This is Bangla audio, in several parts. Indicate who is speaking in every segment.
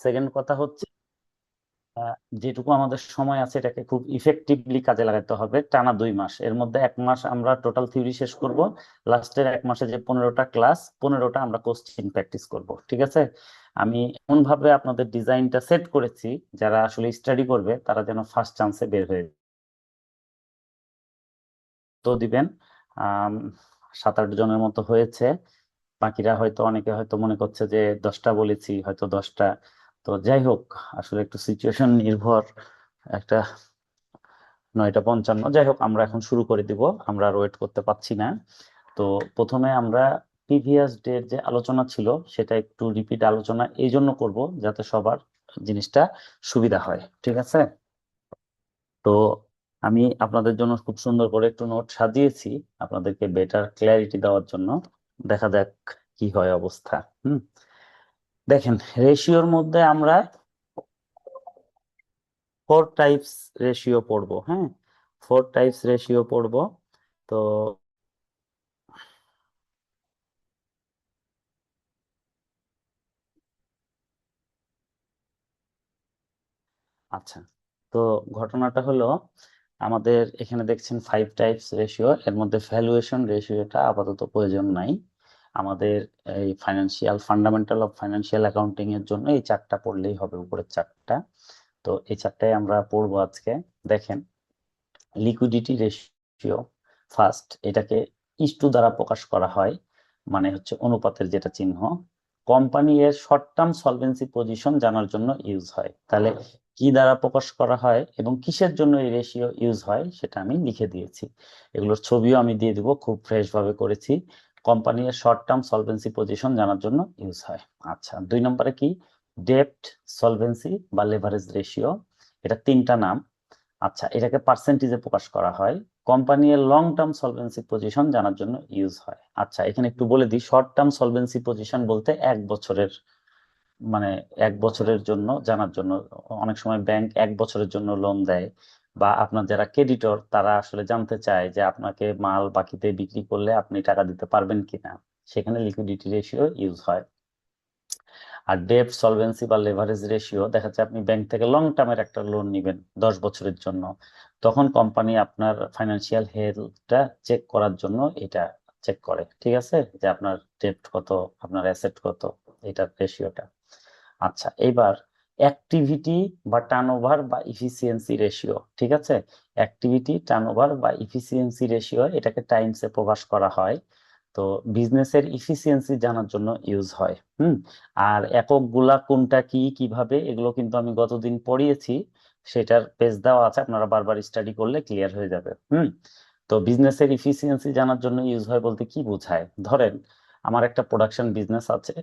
Speaker 1: সেকেন্ড কথা হচ্ছে যেটুকু আমাদের সময় আছে এটাকে খুব ইফেক্টিভলি কাজে লাগাতে হবে। টানা 2 মাস, এর মধ্যে 1 মাস আমরা টোটাল থিওরি শেষ করব, লাস্টের 1 মাসে যে 15টা ক্লাস, 15টা আমরা কোশ্চেন প্র্যাকটিস করব। ঠিক আছে? আমি এমন ভাবে আপনাদের ডিজাইনটা সেট করেছি, যারা আসলে স্টাডি করবে তারা যেন ফার্স্ট চান্সে বের হয়ে তো দিবেন। 7-8 জনের মতো হয়েছে, বাকিরা হয়তো, অনেকে হয়তো মনে করছে যে 10টা বলেছি, হয়তো 10টা। তো যাই হোক, আসলে একটু সিচুয়েশন নির্ভর, একটা 9টা 55, যাই হোক আমরা এখন শুরু করে দিব, আমরা আর ওয়েট করতে পারছি না। তো প্রথমে আমরা প্রিভিয়াস ডের যে আলোচনা ছিল সেটা একটু রিপিট আলোচনা এই জন্য করব যাতে সবার জিনিসটা সুবিধা হয়। ঠিক আছে? তো আমি আপনাদের জন্য খুব সুন্দর করে একটু নোট সাজিয়েছি আপনাদেরকে বেটার ক্ল্যারিটি দেওয়ার জন্য। দেখা যাক কি হয় অবস্থা। দেখেন, রেশিওর মধ্যে আমরা 4 টাইপস রেশিও পড়বো। হ্যাঁ, 4 টাইপস রেশিও পড়বো। তো আচ্ছা, তো ঘটনাটা হলো, আমাদের এখানে দেখছেন 5 টাইপস রেশিও, এর মধ্যে ভ্যালুয়েশন রেশিওটা আপাতত প্রয়োজন নাই। আমাদের এই financial fundamental of financial accounting এর জন্য এই 4টা পড়লেই হবে, উপরের 4টা। তো এই 4টাই আমরা পড়বো আজকে। দেখেন, লিকুইডিটি রেশিও ফার্স্ট, এটাকে ইস্টু দ্বারা প্রকাশ করা হয়, মানে হচ্ছে অনুপাতের যেটা চিহ্ন। কোম্পানি এর শর্ট টার্ম সলভেন্সি পজিশন জানার জন্য ইউজ হয়। তাহলে কি দ্বারা প্রকাশ করা হয় এবং কিসের জন্য এই রেশিও ইউজ হয় সেটা আমি লিখে দিয়েছি, এগুলোর ছবিও আমি দিয়ে দিব, খুব ফ্রেশ ভাবে করেছি। কোম্পানি এর শর্ট টার্ম সলভেন্সি পজিশন জানার জন্য ইউজ হয়। আচ্ছা, 2 নম্বরে কি? ডেপ্ট সলভেন্সি বা লেভারেজ রেশিও, এটা 3টা নাম। আচ্ছা, এটাকে পার্সেন্টেজে প্রকাশ করা হয়। কোম্পানি এর লং টার্ম সলভেন্সি পজিশন জানার জন্য ইউজ হয়। আচ্ছা, এখানে একটু বলে দিই, শর্ট টার্ম সলভেন্সি পজিশন বলতে 1 বছরের, মানে 1 বছরের জন্য জানার জন্য। অনেক সময় ব্যাংক 1 বছরের জন্য লোন দেয়, বা আপনার যারা ক্রেডিটর তারা আসলে জানতে চায় যে আপনাকে মাল বাকিতে বিক্রি করলে আপনি টাকা দিতে পারবেন কিনা, সেখানে লিকুইডিটি রেশিও ইউজ হয়। আর ডেট সলভেন্সি বা লেভারেজ রেশিও, দেখা যাচ্ছে আপনি ব্যাংক থেকে লং টার্মের একটা লোন নিবেন 10 বছরের জন্য, তখন কোম্পানি আপনার ফাইন্যান্সিয়াল হেলথটা চেক করার জন্য এটা চেক করে। ঠিক আছে, যে আপনার ডেট কত, আপনার অ্যাসেট কত, এটার রেশিওটা। আচ্ছা, এইবার অ্যাক্টিভিটি বা টার্নওভার বা ইফিসিয়েন্সি রেশিও। ঠিক আছে, অ্যাক্টিভিটি, টার্নওভার বা ইফিসিয়েন্সি রেশিও, এটাকে টাইমসে প্রকাশ করা হয়। তো বিজনেসের ইফিসিয়েন্সি জানার জন্য ইউজ হয়। আর একক গুলা কোনটা কি কিভাবে, এগুলো কিন্তু আমি গতদিন পড়িয়েছি, সেটার পেজ দেওয়া আছে, আপনারা বারবার স্টাডি করলে ক্লিয়ার হয়ে যাবে। তো বিজনেসের ইফিসিয়েন্সি জানার জন্য ইউজ হয় বলতে কি বোঝায়? ধরেন, আমার একটা প্রোডাকশন বিজনেস আছে,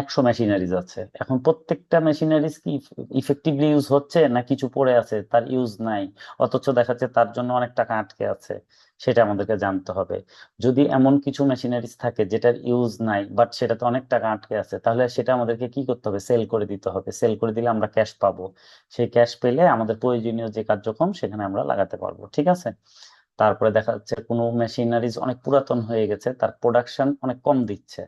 Speaker 1: 100 মেশিনারিজ আছে, এখন প্রত্যেকটা মেশিনারিজ কি ইফেক্টিভলি ইউজ হচ্ছে না কিছু পড়ে আছে তার ইউজ নাই, অথচ দেখা যাচ্ছে তার জন্য অনেক টাকা আটকে আছে, সেটা আমাদেরকে জানতে হবে। যদি এমন কিছু মেশিনারিজ থাকে যেটার ইউজ নাই বাট সেটাতে অনেক টাকা আটকে আছে, তাহলে সেটা আমাদেরকে কি করতে হবে? সেল করে দিতে হবে। সেল করে দিলে আমরা ক্যাশ পাবো, সেই ক্যাশ পেলে আমাদের প্রয়োজনীয় যে কার্যক্রম সেখানে আমরা লাগাতে পারবো। ঠিক আছে? তারপরে দেখা যাচ্ছে কোনো মেশিনারিজ অনেক পুরাতন হয়ে গেছে, তার প্রোডাকশন অনেক কম দিচ্ছে,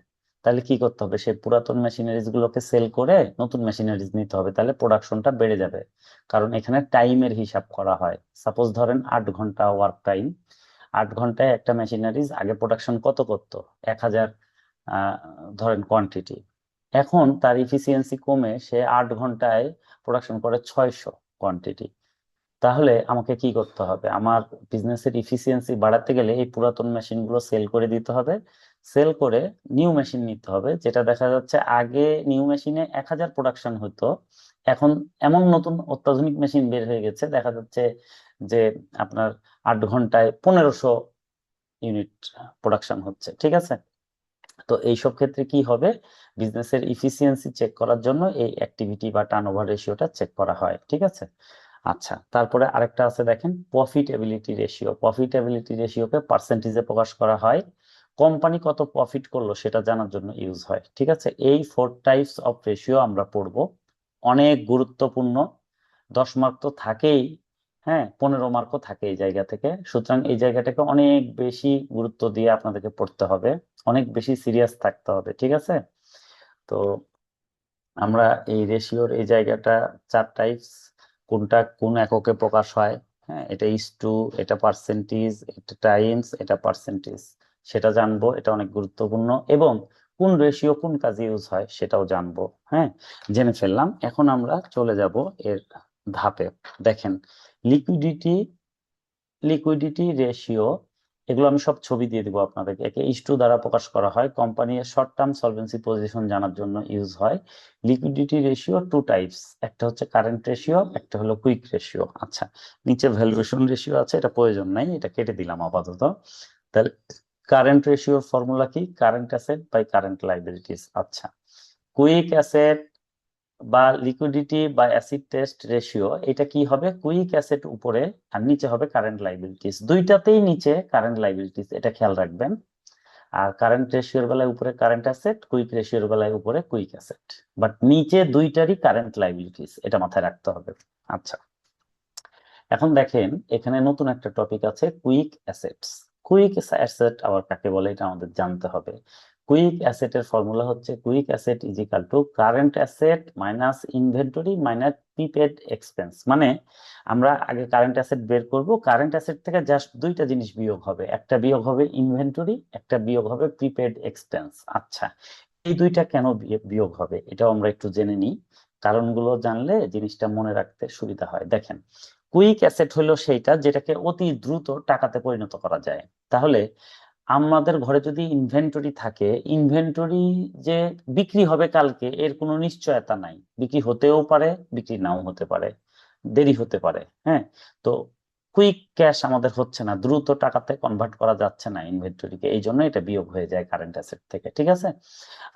Speaker 1: তাহলে কি করতে হবে? সেই পুরাতন মেশিনারিজ গুলোকে সেল করে নতুন মেশিনারিজ নিতে হবে, তাহলে প্রোডাকশনটা বেড়ে যাবে। কারণ এখানে টাইমের হিসাব করা হয়। সাপোজ ধরেন 8 ঘন্টা ওয়ার্ক টাইম, 8 ঘন্টায় একটা মেশিনারিজ আগে প্রোডাকশন কত করতো? 1000 আহ, ধরেন কোয়ান্টিটি, এখন তার ইফিসিয়েন্সি কমে সে 8 ঘন্টায় প্রোডাকশন করে 600 কোয়ান্টিটি। তাহলে আমাকে কি করতে হবে? আমার বিজনেসের ইফিসিয়েন্সি বাড়াতে গেলে এই পুরাতন মেশিনগুলো সেল করে দিতে হবে, সেল করে নিউ মেশিন নিতে হবে। যেটা দেখা যাচ্ছে আগে নিউ মেশিনে 1000 প্রোডাকশন হতো, এখন এমন নতুন অত্যাধুনিক মেশিন বের হয়ে গেছে, দেখা যাচ্ছে যে আপনার 8 ঘন্টায় 1500 ইউনিট প্রোডাকশন হচ্ছে। ঠিক আছে? তো এইসব ক্ষেত্রে কি হবে? বিজনেসের ইফিসিয়েন্সি চেক করার জন্য এই অ্যাক্টিভিটি বা টার্নওভার রেশিওটা চেক করা হয়। ঠিক আছে? আচ্ছা, তারপরে আরেকটা আছে, দেখেন, প্রফিটেবিলিটি রেশিও। প্রফিটেবিলিটি রেশিওকে পার্সেন্টেজে প্রকাশ করা হয়, কোম্পানি কত প্রফিট করলো সেটা জানার জন্য ইউজ হয়। ঠিক আছে, এই 4 টাইপস অফ রেশিও আমরা পড়বো, অনেক গুরুত্বপূর্ণ। 10 মার্ক তো থাকেই, হ্যাঁ, 15 মার্কও থাকে এই জায়গা থেকে। সুতরাং এই জায়গাটাকে অনেক বেশি গুরুত্ব দিয়ে আপনাদেরকে পড়তে হবে, অনেক বেশি সিরিয়াস থাকতে হবে। ঠিক আছে? তো আমরা এই রেশিওর এই জায়গাটা 4 টাইপস, কোনটা কোন এককে প্রকাশ হয়, হ্যাঁ, এটা ইস টু, এটা পার্সেন্টেজ, এটা টাইমস, এটা পার্সেন্টেজ, সেটা জানবো। এটা অনেক গুরুত্বপূর্ণ। এবং কোন রেশিও কোন কাজে ইউজ হয় সেটাও জানবো। হ্যাঁ, জেনে ফেললাম। এখন আমরা চলে যাব এর ধাপে। দেখেন, লিকুইডিটি লিকুইডিটি রেশিও, এগুলো আমি সব ছবি দিয়ে দিব আপনাদেরকে। একে ইস টু দ্বারা প্রকাশ করা হয়। কোম্পানির শর্ট টার্ম সলভেন্সি পজিশন জানার জন্য ইউজ হয়। লিকুইডিটি রেশিও টু টাইপস, একটা হচ্ছে কারেন্ট রেশিও, একটা হলো কুইক রেশিও। আচ্ছা, নিচে ভ্যালুয়েশন রেশিও আছে, এটা প্রয়োজন নাই, এটা কেটে দিলাম আপাতত। তাহলে কারেন্ট রেশিওর ফর্মুলা কি? Current asset by current liabilities. আচ্ছা, কুইক অ্যাসেট বা লিকুইডিটি বা অ্যাসিড টেস্ট রেশিও, এটা কি হবে? কুইক অ্যাসেট উপরে আর নিচে হবে কারেন্ট লাইবিলিটিস। দুইটাতেই নিচে কারেন্ট লাইবিলিটিস, এটা খেয়াল রাখবেন। আর কারেন্ট রেশিওর বেলায় উপরে কারেন্ট অ্যাসেট, কুইক রেশিওর বেলায় উপরে কুইক অ্যাসেট, বাট নিচে দুইটারই কারেন্ট লাইবিলিটিস, এটা মাথায় রাখতে হবে। আচ্ছা, এখন দেখেন এখানে নতুন একটা টপিক আছে, কুইক অ্যাসেটস। কুইক অ্যাসেট আবার কাকে বলে এটা আমাদের জানতে হবে। কুইক অ্যাসেটের ফর্মুলা হচ্ছে quick asset is equal two current asset minus inventory minus prepaid expense. মানে আমরা আগে কারেন্ট অ্যাসেট বের করব, কারেন্ট অ্যাসেট থেকে জাস্ট দুইটা জিনিস বিয়োগ হবে, একটা বিয়োগ হবে ইনভেন্টরি, একটা বিয়োগ হবে প্রিপেড এক্সপেন্স। আচ্ছা, এই দুইটা কেন বিয়োগ হবে এটাও আমরা একটু জেনে নিই। কারণগুলো জানলে জিনিসটা মনে রাখতে সুবিধা হয়। দেখেন, কুইক অ্যাসেট হলো সেইটা যেটাকে অতি দ্রুত টাকাতে পরিণত করা যায়। তাহলে আমাদের ঘরে যদি ইনভেন্টরি থাকে, ইনভেন্টরি যে বিক্রি হবে কালকে এর কোনো নিশ্চয়তা নাই। বিক্রি হতেও পারে, বিক্রি নাও হতে পারে, দেরি হতে পারে। হ্যাঁ, তো কুইক ক্যাশ আমাদের হচ্ছে না, দ্রুত টাকাতে কনভার্ট করা যাচ্ছে না ইনভেন্টরিকে, এই জন্য এটা বিয়োগ হয়ে যায় কারেন্ট অ্যাসেট থেকে। ঠিক আছে?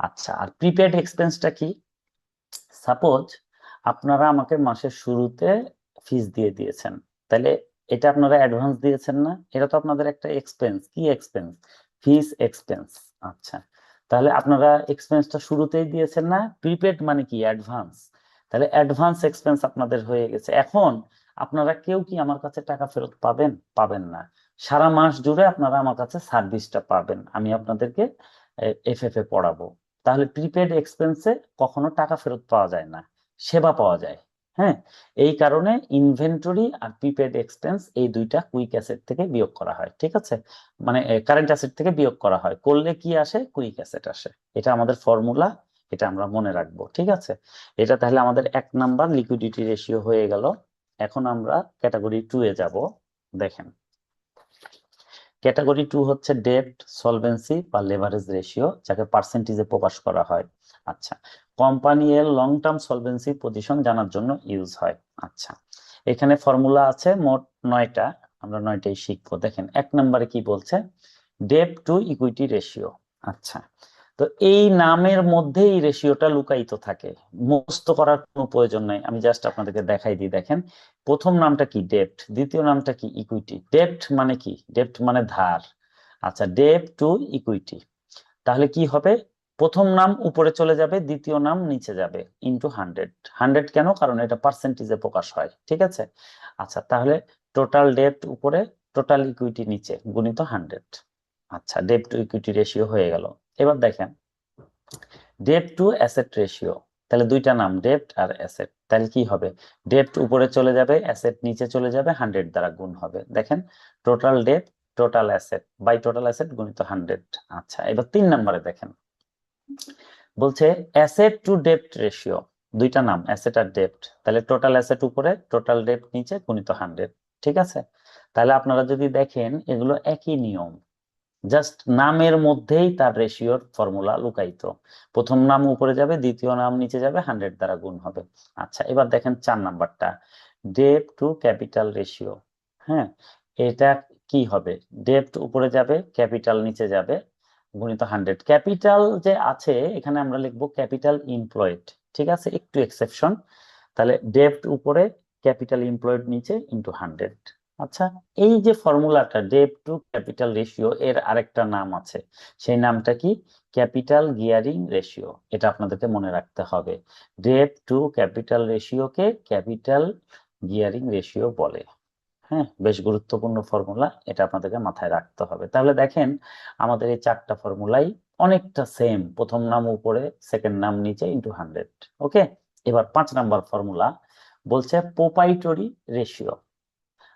Speaker 1: আচ্ছা, আর প্রিপেড এক্সপেন্সটা কি? সাপোজ আপনারা আমাকে মাসের শুরুতে ফিস দিয়ে দিয়েছেন, তাহলে এটা আপনারা অ্যাডভান্স দিয়েছেন না? এটা তো আপনাদের একটা এক্সপেন্স। কি এক্সপেন্স? ফিস এক্সপেন্স। আচ্ছা, তাহলে আপনারা এক্সপেন্সটা শুরুতেই দিয়েছেন না? প্রিপেড মানে কি? অ্যাডভান্স। তাহলে অ্যাডভান্স এক্সপেন্স আপনাদের হয়ে গেছে। এখন আপনারা কেউ কি আমার কাছে টাকা ফেরত পাবেন? পাবেন না। সারা মাস জুড়ে আপনারা আমার কাছে সার্ভিসটা পাবেন, আমি আপনাদেরকে এফএফএ পড়াবো। তাহলে প্রিপেড এক্সপেন্সে কখনো টাকা ফেরত পাওয়া যায় না, সেবা পাওয়া যায়। হ্যাঁ, এই কারণে ইনভেন্টরি আর প্রিপেড এক্সপেন্স এই দুইটা কুইক অ্যাসেট থেকে বিয়োগ করা হয়। ঠিক আছে? মানে কারেন্ট অ্যাসেট থেকে বিয়োগ করা হয়, করলে কি আসে? কুইক অ্যাসেট আসে। এটা আমাদের ফর্মুলা, এটা আমরা মনে রাখবো। ঠিক আছে? এটা তাহলে আমাদের 1 নাম্বার লিকুইডিটি রেশিও হয়ে গেল। এখন আমরা ক্যাটাগরি 2 এ যাব। দেখেন, ক্যাটাগরি 2 হচ্ছে ডেট সলভেন্সি বা লেভারেজ রেশিও, যাকে পার্সেন্টেজে প্রকাশ করা হয়। আচ্ছা, কোম্পানি এর লং টার্ম সলভেন্সি পজিশন জানার জন্য ইউজ হয়। আচ্ছা, এখানে ফর্মুলা আছে মোট 9টা, আমরা 9টাই শিখবো। দেখেন 1 নম্বরে কি বলছে? Debt to equity ratio. আচ্ছা, তো এই নামের মধ্যেই রেশিওটা লুকায়িত থাকে, মুখস্থ করার কোনো প্রয়োজন নাই, আমি জাস্ট আপনাদেরকে দেখাই দিই। দেখেন, প্রথম নামটা কি? ডেপ্ট। দ্বিতীয় নামটা কি? ইকুইটি। ডেপ্ট মানে কি? ডেপ্ট মানে ধার। আচ্ছা, ডেপ্ট টু ইকুইটি, তাহলে কি হবে? প্রথম নাম উপরে চলে যাবে, দ্বিতীয় নাম নিচে যাবে, ইনটু 100। 100 কেন? কারণ এটা পার্সেন্টেজে প্রকাশ হয়। ঠিক আছে? আচ্ছা, তাহলে টোটাল ডেপ্ট উপরে, টোটাল ইকুইটি নিচে, গুণিত 100। আচ্ছা, ডেপ্ট টু ইকুইটি রেশিও হয়ে গেল। এবার দেখেন, ডেট টু অ্যাসেট রেশিও, তাহলে দুইটা নাম, ডেপ্ট আর অ্যাসেট, তাহলে কি হবে? ডেপ্ট উপরে চলে যাবে, অ্যাসেট নিচে চলে যাবে, 100 দ্বারা গুণ হবে। দেখেন, টোটাল ডেপ্ট total asset by total asset গুণিত 100। আচ্ছা, এবার 3 নম্বরে দেখেন, বলছে অ্যাসেট টু ডেপ্ট রেশিও। দুইটা নাম, অ্যাসেট আর ডেপ্ট, তাহলে টোটাল অ্যাসেট উপরে, টোটাল ডেপ্ট নিচে, গুণিত 100। ঠিক আছে? তাহলে আপনারা যদি দেখেন এগুলো একই নিয়ম, জাস্ট নামের মধ্যেই তার রেশিওর ফর্মুলা লুকায়িত। প্রথম নাম উপরে যাবে, দ্বিতীয় নাম নিচে যাবে, 100 দ্বারা গুণ হবে। আচ্ছা, এবার দেখেন 4 নাম্বারটা, ডেট টু ক্যাপিটাল রেশিও। হ্যাঁ, এটা কি হবে? ডেপ্ট উপরে যাবে, ক্যাপিটাল নিচে যাবে, গুণিত 100। ক্যাপিটাল যে আছে এখানে আমরা লিখবো ক্যাপিটাল এমপ্লয়েড। ঠিক আছে? একটু এক্সেপশন। তাহলে ডেপ্ট উপরে, ক্যাপিটাল এমপ্লয়েড নিচে, ইন্টু 100। আচ্ছা, এই যে ফর্মুলাটা ডেট টু ক্যাপিটাল রেশিও, এর আরেকটা নাম আছে, সেই নামটা কি? Capital gearing ratio. এটা আপনাদেরকে মনে রাখতে হবে। ডেট টু ক্যাপিটাল রেশিওকে ক্যাপিটাল গিয়ারিং রেশিও বলে। হ্যাঁ, বেশ গুরুত্বপূর্ণ ফর্মুলা, এটা আপনাদেরকে মাথায় রাখতে হবে। তাহলে দেখেন, আমাদের এই 4টা ফর্মুলাই অনেকটা সেম, প্রথম নাম উপরে সেকেন্ড নাম নিচে ইন্টু 100। ওকে, এবার 5 নাম্বার ফর্মুলা বলছে প্রোপাইটরি রেশিও।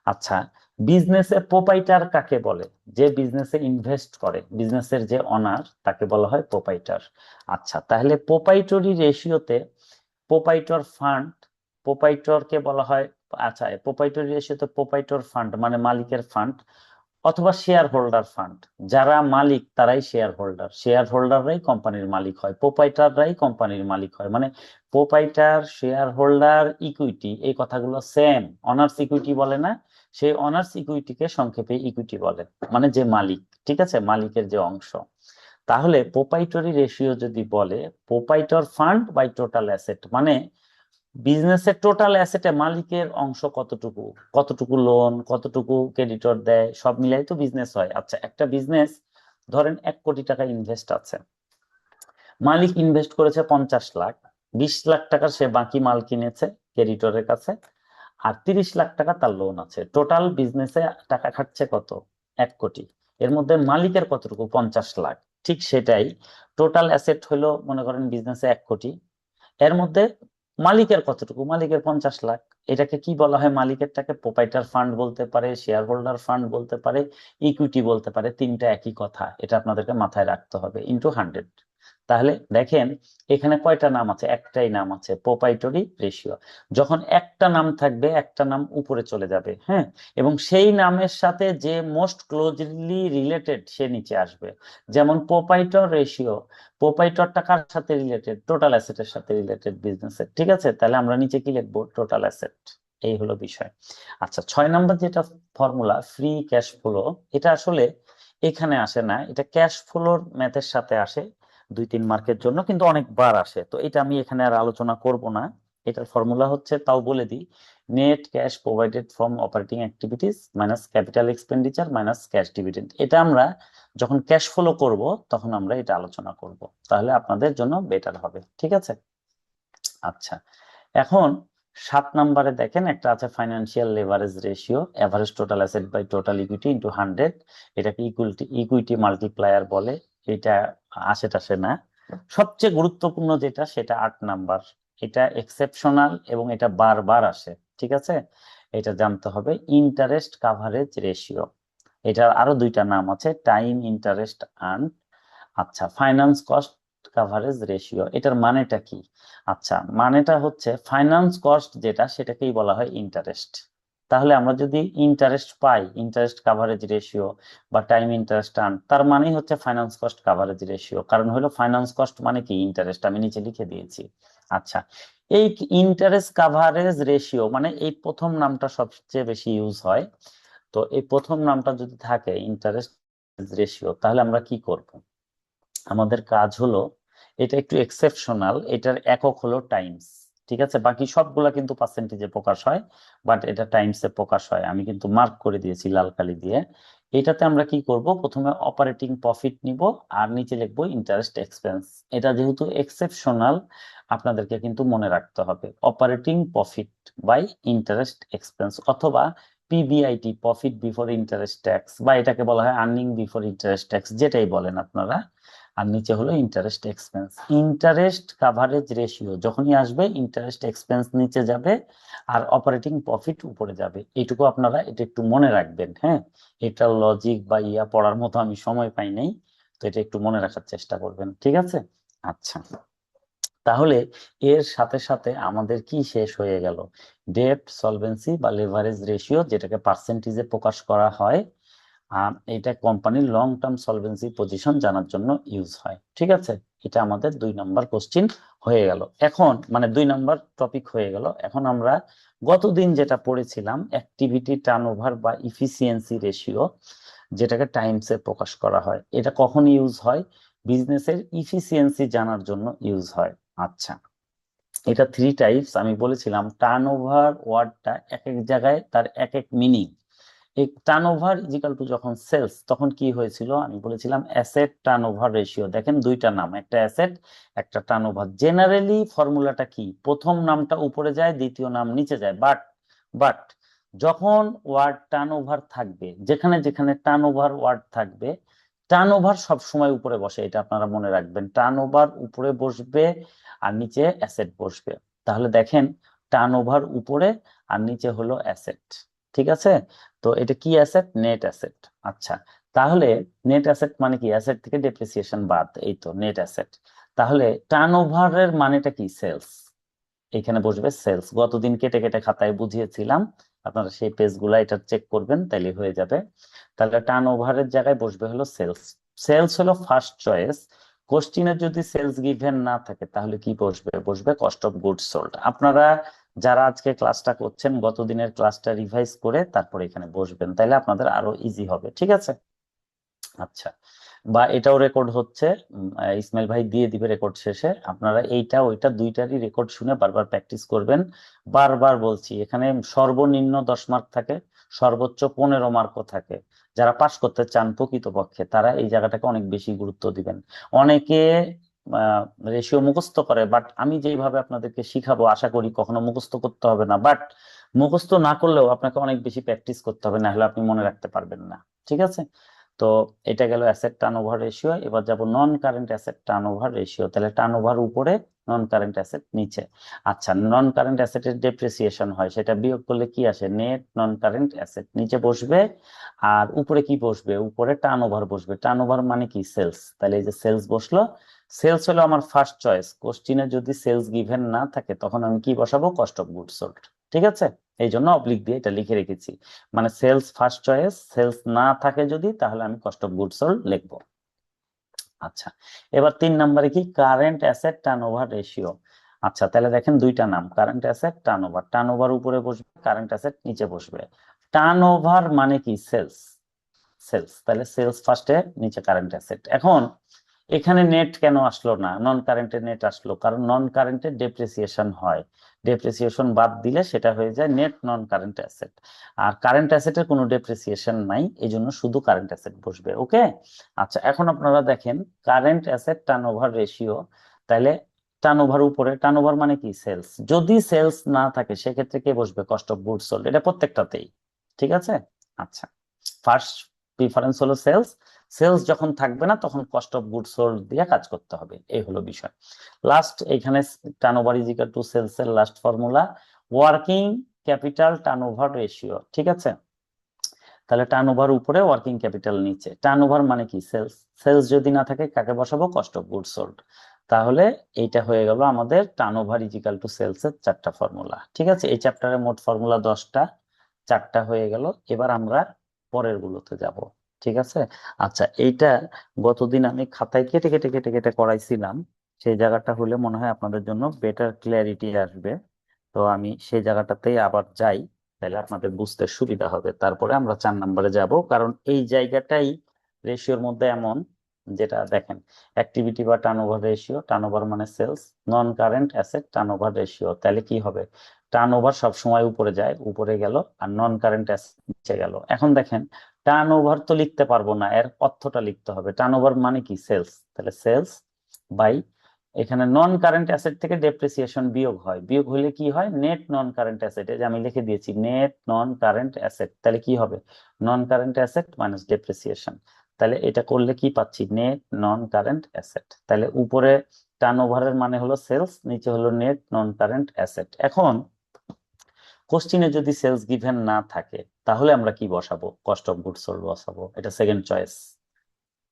Speaker 1: আচ্ছা, বিজনেসে প্রোপাইটার কাকে বলে? যে বিজনেসে ইনভেস্ট করে, বিজনেসের যে অনার, তাকে বলা হয় প্রোপাইটার। আচ্ছা, তাহলে প্রোপাইটরি রেশিওতে প্রোপাইটর ফান্ড, প্রোপাইটরকে বলা হয়, আচ্ছা প্রোপাইটরি রেশিওতে প্রোপাইটর ফান্ড মানে মালিকের ফান্ড, অথবা শেয়ার হোল্ডার ফান্ড। যারা মালিক তারাই শেয়ার হোল্ডার, শেয়ার হোল্ডাররাই কোম্পানির মালিক হয়, প্রোপাইটাররাই কোম্পানির মালিক হয়। মানে প্রোপাইটার, শেয়ার হোল্ডার, ইকুইটি, এই কথাগুলো সেম। অনার্স ইকুইটি বলে না, সেই অনার্স ইকুইটিকে সংক্ষেপে ইকুইটি বলে, মানে যে মালিক, ঠিক আছে, মালিকের যে অংশ। তাহলে প্রোপাইটরি রেশিও যদি বলে proprietor fund by total asset, মানে বিজনেসের টোটাল অ্যাসেটে মালিকের অংশ কতটুকু, কতটুকু লোন, কতটুকু ক্রেডিটর দেয়, সব মিলাই তো বিজনেস হয়। আচ্ছা, একটা বিজনেস ধরেন 1 কোটি টাকা ইনভেস্ট আছে, মালিক ইনভেস্ট করেছে 50 লাখ, 20 লাখ টাকার সে বাকি মাল কিনেছে ক্রেডিটরের কাছে, আর 30 লাখ টাকা তার লোন আছে। টোটাল বিজনেসে টাকা খাটছে কত? 1 কোটি। এর মধ্যে মালিকের কতটুকু? 50 লাখ। ঠিক সেটাই, টোটাল অ্যাসেট হলো মনে করেন বিজনেসে 1 কোটি, এর মধ্যে মালিকের কতটুকু? মালিকের 50 লাখ। এটাকে কি বলা হয়? মালিকেরটাকে প্রোপাইটার ফান্ড বলতে পারে, শেয়ার হোল্ডার ফান্ড বলতে পারে, ইকুইটি বলতে পারে, তিনটা একই কথা, এটা আপনাদেরকে মাথায় রাখতে হবে, ইন্টু 100। তাহলে দেখেন এখানে কয়টা নাম আছে? একটাই নাম আছে, প্রোপাইটরি রেশিও। যখন একটা নাম থাকবে একটা নাম উপরে চলে যাবে, হ্যাঁ, এবং সেই নামের সাথে যে মোস্ট ক্লোজলি রিলেটেড সে নিচে আসবে। যেমন প্রোপাইটর রেশিও, প্রোপাইটরটা কার সাথে রিলেটেড? টোটাল অ্যাসেটের সাথে রিলেটেড বিজনেসের, ঠিক আছে, তাহলে আমরা নিচে কি লিখবো? Total asset. এই হলো বিষয়। আচ্ছা, 6 নম্বর যেটা ফর্মুলা ফ্রি ক্যাশ ফ্লো, এটা আসলে এখানে আসে না, এটা ক্যাশ ফ্লোর ম্যাথের সাথে আসে 2-3 মার্কের জন্য, কিন্তু অনেকবার আসে, তো এটা আমি এখানে আর আলোচনা করব না। এটার ফর্মুলা হচ্ছে, তাও বলে দিই, net cash provided from operating activities minus capital expenditure minus cash dividend. এটা আমরা যখন ক্যাশ ফ্লো করব তখন আমরা এটা আলোচনা করব, তাহলে আপনাদের জন্য বেটার হবে, ঠিক আছে। আচ্ছা, এখন 7 নম্বরে দেখেন একটা আছে financial leverage ratio, average total asset by total equity into 100। এটাকে ইকুইটি মাল্টিপ্লায়ার বলে। এটা আসে টাসে না। সবচেয়ে গুরুত্বপূর্ণ যেটা সেটা 8 নাম্বার, এটা এক্সেপশনাল এবং এটা বারবার আসে, ঠিক আছে। এটা জানতে হবে, ইন্টারেস্ট কাভারেজ রেশিও। এটার আরো 2টা নাম আছে, টাইম ইন্টারেস্ট আর্ন। আচ্ছা, ফাইন্যান্স কস্ট কাভারেজ রেশিও, এটার মানেটা কি? আচ্ছা, মানেটা হচ্ছে ফাইন্যান্স কস্ট যেটা, সেটাকেই বলা হয় ইন্টারেস্ট। তাহলে আমরা যদি ইন্টারেস্ট পাই, ইন্টারেস্ট কাভারেজ রেশিও বা টাইম ইন্টারেস্ট আর্ন, তার মানেই হচ্ছে ফাইন্যান্স কস্ট কাভারেজ রেশিও। কারণ হলো ফাইন্যান্স কস্ট মানে কি? ইন্টারেস্ট, আমি নিচে লিখে দিয়েছি। আচ্ছা, এই ইন্টারেস্ট কাভারেজ রেশিও মানে এই প্রথম নামটা সবচেয়ে বেশি ইউজ হয়। তো এই প্রথম নামটা যদি থাকে ইন্টারেস্ট রেশিও, তাহলে আমরা কি করব? আমাদের কাজ হলো, এটা একটু এক্সেপশনাল, এটার একক হলো টাইমস, ঠিক আছে। বাকি সবগুলা কিন্তু পার্সেন্টেজে প্রকাশ হয়, বাট এটা টাইমসে প্রকাশ হয়। আমি কিন্তু মার্ক করে দিয়েছি লাল কালি দিয়ে। এটাতে আমরা কি করব? প্রথমে অপারেটিং প্রফিট নিব আর নিচে লিখবো ইন্টারেস্ট এক্সপেন্স। এটা যেহেতু এক্সেপশনাল, আপনাদেরকে কিন্তু মনে রাখতে হবে operating profit by interest expense, অথবা PBIT, profit before interest tax, বা এটাকে বলা হয় আর্নিং বিফোর ইন্টারেস্ট ট্যাক্স, যেটাই বলেন আপনারা। আর নিচে হলো interest expense. Interest coverage ratio যখনই আসবে ইন্টারেস্ট এক্সপেন্স নিচে যাবে আর অপারেটিং প্রফিট উপরে যাবে। এইটুকু আপনারা এটা একটু মনে রাখবেন, হ্যাঁ। এটা লজিক বা ইয়া পড়ার মতো আমি সময় পাই নাই, তো এটা একটু মনে রাখার চেষ্টা করবেন, ঠিক আছে। আচ্ছা, তাহলে এর সাথে সাথে আমাদের কি শেষ হয়ে গেল? ডেট সলভেন্সি বা লেভারেজ রেশিও, যেটাকে পার্সেন্টেজে প্রকাশ করা হয়। এটা কোম্পানির লং টার্ম সলভেন্সি পজিশন জানার জন্য ইউজ হয়, ঠিক আছে। এটা আমাদের 2 নম্বর কোশ্চিন হয়ে গেল। এখন মানে 2 নম্বর টপিক হয়ে গেল। এখন আমরা গতদিন যেটা পড়েছিলাম অ্যাক্টিভিটি টার্নওভার বা ইফিসিয়েন্সি রেশিও, যেটাকে টাইমসে প্রকাশ করা হয়, এটা কখন ইউজ হয়? বিজনেসের ইফিসিয়েন্সি জানার জন্য ইউজ হয়। আচ্ছা, এটা 3 টাইপস। আমি বলেছিলাম টার্নওভার ওয়ার্ডটা এক এক জায়গায় তার এক এক মিনিং। এই টার্নওভার ইজিক্যাল টু যখন সেলস, তখন কি হয়েছিল? আমি বলেছিলাম অ্যাসেট টার্নওভার রেশিও। দেখেন 2টা নাম, একটা অ্যাসেট একটা টার্নওভার। জেনারেলি ফর্মুলাটা কি? প্রথম নামটা উপরে যায়, দ্বিতীয় নাম নিচে যায়। বাট যখন ওয়ার্ড টার্নওভার থাকবে, যেখানে যেখানে টার্নওভার ওয়ার্ড থাকবে, টার্নওভার সব সময় উপরে বসে, এটা আপনারা মনে রাখবেন, টার্নওভার উপরে বসবে আর নিচে অ্যাসেট বসবে। তাহলে দেখেন টার্নওভার উপরে আর নিচে হলো অ্যাসেট, ঠিক আছে? তো এটা কি অ্যাসেট? Net asset. আচ্ছা, তাহলে নেট অ্যাসেট মানে কি? অ্যাসেট থেকে ডেপ্রিসিয়েশন বাদ, এই তো নেট অ্যাসেট। তাহলে টার্নওভারের মানেটা কি? সেলস। এখানে বসবে সেলস। গতদিন কেটে কেটে খাতায় বুঝিয়েছিলাম, আপনারা সেই পেজগুলা এটা চেক করবেন, তাহলে হয়ে যাবে। তাহলে টার্ন ওভারের জায়গায় বসবে হলো সেলস। সেলস হলো ফার্স্ট চয়েস। কোশ্চিনে যদি সেলস গিভেন না থাকে তাহলে কি বসবে? বসবে কস্ট অফ গুডস সোল্ড। আপনারা যারা আজকে ক্লাসটা করছেন গতদিনের ক্লাসটা রিভাইজ করে তারপরে এখানে বসবেন, তাহলে আপনাদের আরো ইজি হবে, ঠিক আছে? আচ্ছা, বা এটাও রেকর্ড হচ্ছে, ইসমাইল ভাই দিয়ে দিবে রেকর্ড শেষে। আপনারা এইটা ওইটা দুইটারই রেকর্ড শুনে বারবার প্র্যাকটিস করবেন। বারবার বলছি, এখানে সর্বনিম্ন 10 মার্ক থাকে, সর্বোচ্চ 15 মার্কও থাকে। যারা পাশ করতে চান প্রকৃতপক্ষে তারা এই জায়গাটাকে অনেক বেশি গুরুত্ব দিবেন। অনেকে রেশিও মুখস্থ করে, বাট আমি যেইভাবে আপনাদেরকে শিখাবো আশা করি কখনো মুখস্থ করতে হবে না, বাট মুখস্থ না করলেও আপনাকে অনেক বেশি প্র্যাকটিস করতে হবে, না হলে আপনি মনে রাখতে পারবেন না, ঠিক আছে? তো এটা গেল অ্যাসেট টার্নওভার রেশিও। এবার যাব নন কারেন্ট অ্যাসেট টার্নওভার রেশিও। তাহলে টার্নওভার উপরে, নন কারেন্ট অ্যাসেট নিচে। আচ্ছা, নন কারেন্ট অ্যাসেটের ডেপ্রিসিয়েশন হয়, সেটা বিয়োগ করলে কি আসে? নেট নন কারেন্ট অ্যাসেট নিচে বসবে। আর উপরে কি বসবে? উপরে টার্নওভার বসবে। টার্নওভার মানে কি? সেলস। তাহলে এই যে সেলস বসলো, সেলস হলো আমার ফার্স্ট চয়েস। কোশ্চিনে যদি সেলস গিভেন না থাকে তখন আমি কি বসাবো? কস্ট অফ গুডস সোল্ড, ঠিক আছে? এই জন্য অবলিক দিয়ে এটা লিখে রেখেছি। মানে সেলস ফার্স্ট চয়েস, সেলস না থাকে যদি তাহলে আমি কস্ট অফ গুডস সোল্ড লিখবো। আচ্ছা, এবার 3 নম্বরে কি? Current asset turnover ratio. আচ্ছা, তাহলে দেখেন দুইটা নাম, কারেন্ট অ্যাসেট, টার্নওভার। টার্নওভার উপরে বসবে, কারেন্ট অ্যাসেট নিচে বসবে। টার্নওভার মানে কি? সেলস। সেলস, তাহলে সেলস ফার্স্টে, নিচে কারেন্ট অ্যাসেট। এখন এখানে নেট কেন আসলো না? নন কারেন্টের নেট আসলো, কারণ নন কারেন্টের ডেপ্রিসিয়েশন হয়। ডেপ্রিসিয়েশন বাদ দিলে সেটা হয়ে যায় নেট নন কারেন্ট অ্যাসেট। আর কারেন্ট অ্যাসেটের কোনো ডেপ্রিসিয়েশন নাই, এই জন্য শুধু কারেন্ট অ্যাসেট বসবে। ওকে। আচ্ছা, এখন আপনারা দেখেন কারেন্ট অ্যাসেট টার্নওভার রেশিও। তাহলে টার্নওভার উপরে, টার্নওভার মানে কি? সেলস। যদি সেলস না থাকে সেক্ষেত্রে কে বসবে? Cost of goods sold. এটা প্রত্যেকটাতেই, ঠিক আছে? আচ্ছা, ফার্স্ট প্রিফারেন্স হলো সেলস। সেলস যখন থাকবে না তখন কস্ট অফ গুডস সোল্ড দিয়ে কাজ করতে হবে, এই হলো বিষয়। লাস্ট এখানে turnover is equal to sales এর last formula working capital turnover ratio, ঠিক আছে? তাহলে টার্নওভার উপরে, ওয়ার্কিং ক্যাপিটাল নিচে। টার্নওভার মানে কি? সেলস। সেলস যদি না থাকে কাকে বসাবো? Cost of goods sold. তাহলে এইটা হয়ে গেল আমাদের turnover is equal to sales এর 4টা ফর্মুলা, ঠিক আছে? এই চ্যাপ্টারে মোট ফর্মুলা 10টা, 4টা হয়ে গেল। এবার আমরা পরের গুলোতে যাব, ঠিক আছে? আচ্ছা, এইটা গতদিন আমি খাতায় কেটে কেটে কেটে কেটে করাইছিলাম, সেই জায়গাটা হলে মনে হয় আপনাদের জন্য বেটার ক্ল্যারিটি আসবে। তো আমি সেই জায়গাটাতেই আবার যাই, তাহলে আপনাদের বুঝতে সুবিধা হবে। তারপরে আমরা 4 নম্বরে যাব, কারণ এই জায়গাটাই রেশিওর মধ্যে এমন, যেটা দেখেন অ্যাক্টিভিটি বা টার্নওভার রেশিও। টার্নওভার মানে sales, non current asset turnover ratio. তাহলে কি হবে? টার্নওভার সব সময় উপরে যায়, উপরে গেল, আর নন কারেন্ট অ্যাসেট নিচে গেল। এখন দেখেন টার্নওভার তো লিখতে পারবো না, এর অর্থটা লিখতে হবে। টার্নওভার মানে কি? সেলস। তাহলে সেলস বাই, এখানে নন কারেন্ট অ্যাসেট থেকে ডেপ্রিসিয়েশন বিয়োগ হয়, বিয়োগ হলে কি হয়? Net non current asset. এই যে আমি লিখে দিয়েছি নেট নন কারেন্ট অ্যাসেট। তাহলে কি হবে? নন কারেন্ট অ্যাসেট মাইনাস ডেপ্রিসিয়েশন। তাহলে এটা করলে কি পাচ্ছি? Net non current asset. তাহলে উপরে টার্নওভারের মানে হলো সেলস, নিচে হলো নেট নন কারেন্ট অ্যাসেট। এখন কোশ্চিনে যদি সেলস গিভেন না থাকে তাহলে আমরা কি বসাবো? কস্ট অফ গুডস সোল্ড বসাবো, এটা সেকেন্ড চয়েস।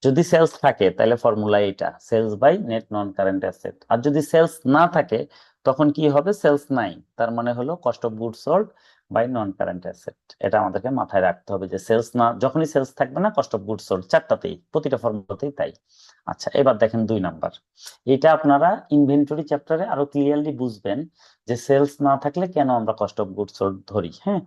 Speaker 1: যদি সেলস থাকে তাহলে ফর্মুলা এটা, sales by net non current asset. আর যদি সেলস না থাকে তখন কি হবে? সেলস নাই, তার মানে হলো cost of goods sold by non current asset. এটা আমাদেরকে মাথায় রাখতে হবে যে সেলস না, যখনই সেলস থাকবে না কস্ট অফ গুডস সোল্ড, চারটাতেই, প্রতিটা ফর্মুলাতেই তাই। আচ্ছা, এবার দেখেন 2 নাম্বার। এটা আপনারা ইনভেন্টরি চ্যাপ্টারে আরো ক্লিয়ারলি বুঝবেন যে সেলস না থাকলে কেন আমরা কস্ট অফ গুডস সোল্ড ধরি। হ্যাঁ,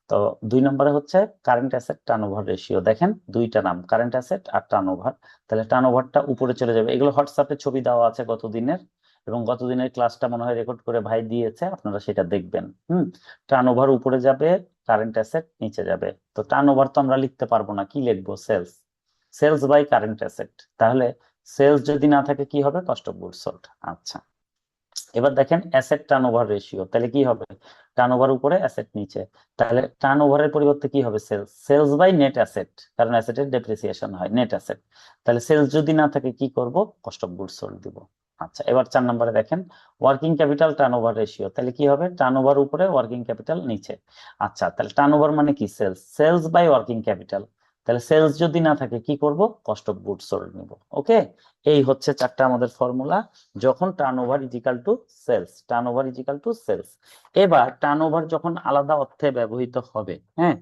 Speaker 1: তো 2 নম্বরে হচ্ছে কারেন্ট অ্যাসেট টার্নওভার রেশিও। দেখেন দুইটা নাম, কারেন্ট অ্যাসেট আর টার্নওভার। তাহলে টার্নওভারটা উপরে চলে যাবে। এগুলো হোয়াটসঅ্যাপে ছবি দেওয়া আছে গতদিনের, এবং গতদিনের ক্লাসটা মনে হয় রেকর্ড করে ভাই দিয়েছে, আপনারা সেটা দেখবেন। টার্নওভার উপরে যাবে, কারেন্ট অ্যাসেট নিচে যাবে। তো টার্নওভার তো আমরা লিখতে পারবো না, কি লিখবো? Sales. Sales by current asset. তাহলে সেলস যদি না থাকে কি হবে? Cost of goods sold. আচ্ছা, এবার দেখেন অ্যাসেট টার্নওভার রেশিও, তাহলে কি হবে? টার্নওভার উপরে অ্যাসেট নিচে, তাহলে টার্নওভারের পরিবর্তে কি হবে? Sales, sales by net asset, কারণ অ্যাসেটের ডেপ্রিসিয়েশন হয় নেট অ্যাসেট। তাহলে সেলস যদি না থাকে কি করব? কস্ট অফ গুডস সোল্ড দিব। আচ্ছা, এবার 4 নম্বরে দেখেন ওয়ার্কিং ক্যাপিটাল টার্নওভার রেশিও, তাহলে কি হবে? টার্নওভার উপরে ওয়ার্কিং ক্যাপিটাল নিচে। আচ্ছা, তাহলে টার্নওভার মানে কি? Sales, sales by working capital. তাহলে সেলস যদি না থাকে কি করব? কস্ট অফ গুডস সোল্ড নিব। ওকে, এই হচ্ছে 4টা আমাদের ফর্মুলা যখন turnover is equal to sales, turnover is equal to sales. এবার টার্নওভার যখন আলাদা অর্থে ব্যবহৃত হবে, হ্যাঁ,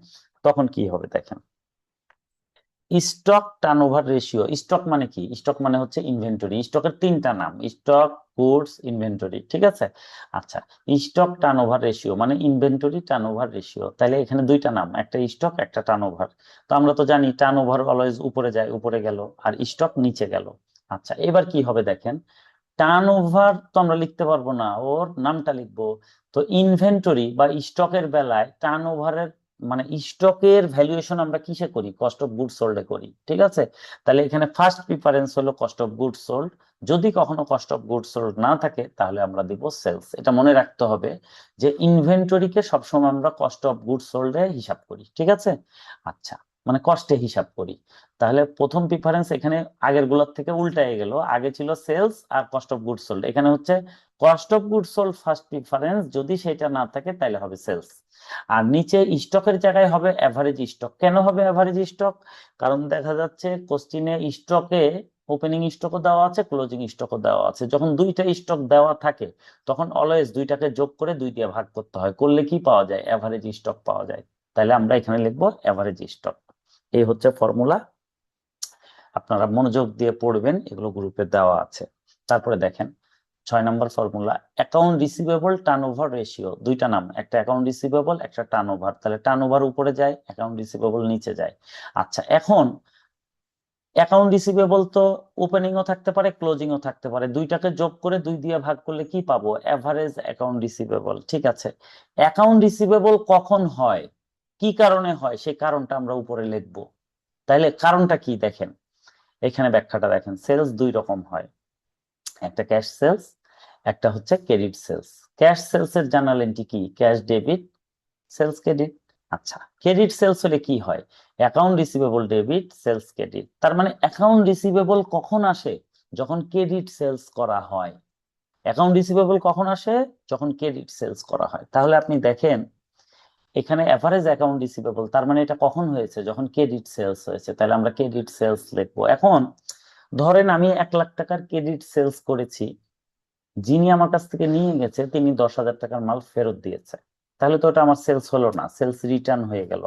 Speaker 1: তখন কি হবে দেখেন। স্টক টার্নওভার রেশিও, স্টক মানে কি? স্টক মানে হচ্ছে ইনভেন্টরি। স্টকের 3টা নাম, স্টক, গুডস, ইনভেন্টরি, ঠিক আছে? আচ্ছা, স্টক টার্নওভার রেশিও মানে ইনভেন্টরি টার্নওভার রেশিও, তাহলে এখানে 2টা নাম, একটা স্টক একটা টার্নওভার। তো আমরা তো জানি টার্নওভার অলওয়েজ উপরে যায়, উপরে গেল, আর স্টক নিচে গেল। আচ্ছা, এবার কি হবে দেখেন, টার্নওভার তো আমরা লিখতে পারবো না, ওর নামটা লিখবো। তো ইনভেন্টরি বা স্টকের বেলায় টার্নওভারের মানে স্টকের ভ্যালুয়েশন আমরা কিসে করি? কস্ট অফ গুডস সোল্ডে করি, ঠিক আছে? তাহলে এখানে ফার্স্ট প্রিফারেন্স হলো কস্ট অফ গুডস সোল্ড। যদি কখনো কস্ট অফ গুডস সোল্ড না থাকে তাহলে আমরা দিব সেলস। এটা মনে রাখতে হবে যে ইনভেন্টরিকে সবসময় আমরা কস্ট অফ গুডস সোল্ডে হিসাব করি, ঠিক আছে? আচ্ছা, মানে কস্টে হিসাব করি। তাহলে প্রথম প্রিফারেন্স এখানে আগের গুলোর থেকে উল্টায় গেল, আগে ছিল সেলস আর কস্ট অফ গুডস সোল্ড, এখানে হচ্ছে cost of goods sold first preference, যদি সেটা না থাকে তাহলে হবে সেলস। আর নিচে স্টকের জায়গায় হবে এভারেজ স্টক। কেন হবে এভারেজ স্টক? কারণ দেখা যাচ্ছে কোশ্চিনে স্টকে ওপেনিং স্টকও দেওয়া আছে, ক্লোজিং স্টকও দেওয়া আছে। যখন 2টা স্টক দেওয়া থাকে তখন অলওয়েজ 2টাকে যোগ করে 2 দিয়ে ভাগ করতে হয়, করলে কি পাওয়া যায়? এভারেজ স্টক পাওয়া যায়। তাহলে আমরা এখানে লিখবো এভারেজ স্টক। এই হচ্ছে ফর্মুলা, আপনারা মনোযোগ দিয়ে পড়বেন, এগুলো গ্রুপে দেওয়া আছে। তারপরে দেখেন 6 নম্বর formula, account receivable turnover ratio. 2টা নাম, একটা অ্যাকাউন্ট রিসিভেবল একটা টার্নওভার। তাহলে টার্নওভার উপরে যায়, অ্যাকাউন্ট রিসিভেবল নিচে যায়। আচ্ছা, এখন অ্যাকাউন্ট রিসিভেবল তো ওপেনিং ও থাকতে পারে ক্লোজিং ও থাকতে পারে, 2টাকে যোগ করে 2 দিয়ে ভাগ করলে কি পাবো? এভারেজ অ্যাকাউন্ট রিসিভেবল, ঠিক আছে? অ্যাকাউন্ট রিসিভেবল কখন হয়, কি কারণে হয়, সেই কারণটা আমরা উপরে লিখবো। তাইলে কারণটা কি দেখেন, এখানে ব্যাখ্যাটা দেখেন। সেলস 2 রকম হয়, একটা ক্যাশ সেলস, একটা হচ্ছে ক্রেডিট সেলস। ক্যাশ সেলস এর জার্নাল এন্ট্রি কি? Cash debit, sales credit. আচ্ছা, ক্রেডিট সেলস হলে কি হয়? Account receivable debit, sales credit. তার মানে অ্যাকাউন্ট রিসিভেবল কখন আসে? যখন ক্রেডিট সেলস করা হয়। অ্যাকাউন্ট রিসিভেবল কখন আসে? যখন ক্রেডিট সেলস করা হয়। তাহলে আপনি দেখেন এখানে এভারেজ অ্যাকাউন্ট রিসিভেবল, তার মানে এটা কখন হয়েছে? যখন ক্রেডিট সেলস হয়েছে। তাহলে আমরা ক্রেডিট সেলস লিখবো। এখন ধরেন আমি 1,00,000 টাকার ক্রেডিট সেলস করেছি, যিনি আমার কাছ থেকে নিয়ে গেছে তিনি 10,000 টাকার মাল ফেরত দিয়েছে, তাহলে তো ওটা আমার সেলস হলো না, সেলস রিটার্ন হয়ে গেল।